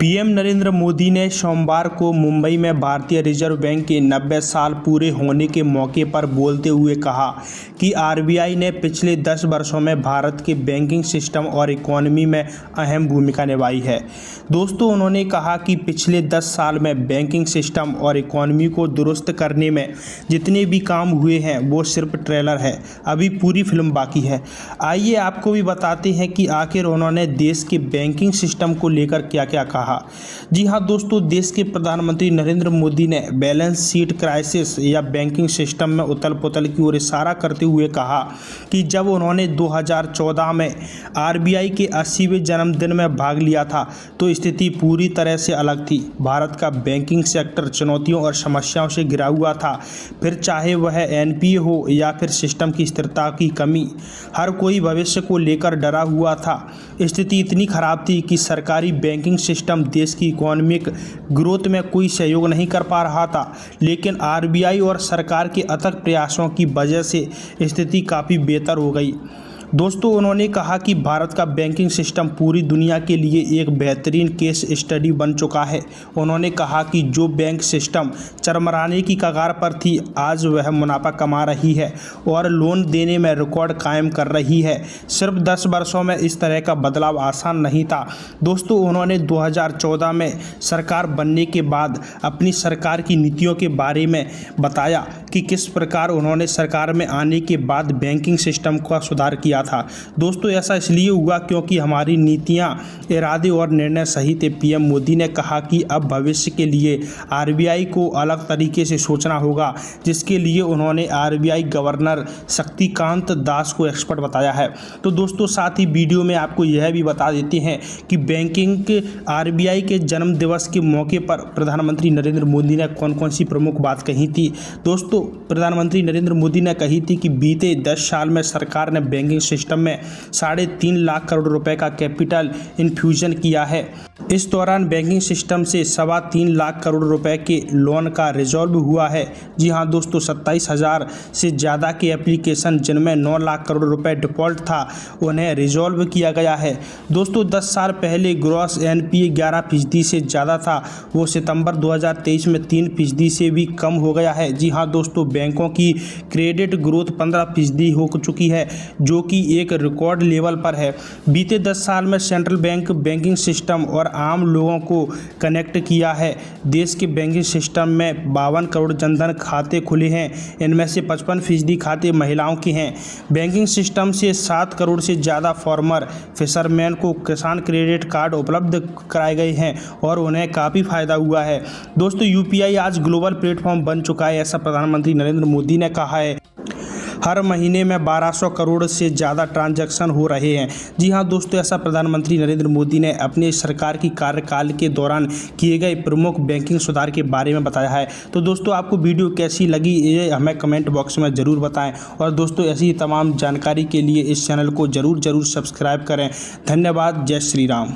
PM Narendra Modi ने सोमवार को मुंबई में भारतीय रिजर्व बैंक के 90 साल पूरे होने के मौके पर बोलते हुए कहा कि आरबीआई ने पिछले 10 वर्षों में भारत के बैंकिंग सिस्टम और इकोनॉमी में अहम भूमिका निभाई है। दोस्तों, उन्होंने कहा कि पिछले 10 साल में बैंकिंग सिस्टम और इकोनॉमी को दुरुस्त करने में जितने भी काम हुए हैं वो सिर्फ ट्रेलर है, अभी पूरी फिल्म बाकी है। आइए आपको भी बताते हैं कि आखिर उन्होंने देश के बैंकिंग सिस्टम को लेकर क्या क्या कहा। जी हाँ दोस्तों, देश के प्रधानमंत्री नरेंद्र मोदी ने बैलेंस शीट क्राइसिस या बैंकिंग सिस्टम में उथल पुथल की ओर इशारा करते हुए कहा कि जब उन्होंने 2014 में आरबीआई के 80वें जन्मदिन में भाग लिया था तो स्थिति पूरी तरह से अलग थी। भारत का बैंकिंग सेक्टर चुनौतियों और समस्याओं से घिरा हुआ था, फिर चाहे वह एनपीए हो या फिर सिस्टम की स्थिरता की कमी, हर कोई भविष्य को लेकर डरा हुआ था। स्थिति इतनी खराब थी कि सरकारी बैंकिंग सिस्टम देश की इकोनॉमिक ग्रोथ में कोई सहयोग नहीं कर पा रहा था, लेकिन आरबीआई और सरकार के अथक प्रयासों की वजह से स्थिति काफ़ी बेहतर हो गई। दोस्तों, उन्होंने कहा कि भारत का बैंकिंग सिस्टम पूरी दुनिया के लिए एक बेहतरीन केस स्टडी बन चुका है। उन्होंने कहा कि जो बैंक सिस्टम चरमराने की कगार पर थी, आज वह मुनाफा कमा रही है और लोन देने में रिकॉर्ड कायम कर रही है। सिर्फ 10 वर्षों में इस तरह का बदलाव आसान नहीं था। दोस्तों, उन्होंने 2014 में सरकार बनने के बाद अपनी सरकार की नीतियों के बारे में बताया कि किस प्रकार उन्होंने सरकार में आने के बाद बैंकिंग सिस्टम का सुधार किया था। दोस्तों, ऐसा इसलिए हुआ क्योंकि हमारी नीतियां, इरादे और निर्णय सही थे। पीएम मोदी ने कहा कि अब भविष्य के लिए आरबीआई को अलग तरीके से सोचना होगा, जिसके लिए उन्होंने आरबीआई गवर्नर शक्तिकांत दास को एक्सपर्ट बताया है। तो दोस्तों, साथ ही वीडियो में आपको यह भी बता देते हैं कि बैंकिंग के आरबीआई के जन्म दिवस के मौके पर प्रधानमंत्री नरेंद्र मोदी ने कौन कौन सी प्रमुख बात कही थी। दोस्तों, प्रधानमंत्री नरेंद्र मोदी ने कही थी कि बीते 10 साल में सरकार ने बैंकिंग सिस्टम में 3.5 लाख करोड़ रुपए का कैपिटल इन्फ्यूजन किया है। इस दौरान बैंकिंग सिस्टम से 3.25 लाख करोड़ रुपए के लोन का रिजॉल्व हुआ है। जी हां दोस्तों, 27,000 से ज़्यादा के एप्लीकेशन जिनमें 9 लाख करोड़ रुपए डिफ़ॉल्ट था, उन्हें रिजॉल्व किया गया है। दोस्तों, 10 साल पहले ग्रॉस एनपीए 11% से ज़्यादा था, वो सितंबर 2023 में 3% से भी कम हो गया है। जी हाँ दोस्तों, बैंकों की क्रेडिट ग्रोथ 15% हो चुकी है, जो कि एक रिकॉर्ड लेवल पर है। बीते 10 साल में सेंट्रल बैंक बैंकिंग सिस्टम और आम लोगों को कनेक्ट किया है। देश के बैंकिंग सिस्टम में 52 करोड़ जनधन खाते खुले हैं, इनमें से 55% खाते महिलाओं के हैं। बैंकिंग सिस्टम से 7 करोड़ से ज़्यादा फार्मर फिशरमैन को किसान क्रेडिट कार्ड उपलब्ध कराए गए हैं और उन्हें काफ़ी फायदा हुआ है। दोस्तों, यूपीआई आज ग्लोबल प्लेटफॉर्म बन चुका है, ऐसा प्रधानमंत्री नरेंद्र मोदी ने कहा है। हर महीने में 1200 करोड़ से ज़्यादा ट्रांजैक्शन हो रहे हैं। जी हाँ दोस्तों, ऐसा प्रधानमंत्री नरेंद्र मोदी ने अपने सरकार की कार्यकाल के दौरान किए गए प्रमुख बैंकिंग सुधार के बारे में बताया है। तो दोस्तों, आपको वीडियो कैसी लगी ये हमें कमेंट बॉक्स में ज़रूर बताएं और दोस्तों, ऐसी तमाम जानकारी के लिए इस चैनल को ज़रूर सब्सक्राइब करें। धन्यवाद। जय श्री राम।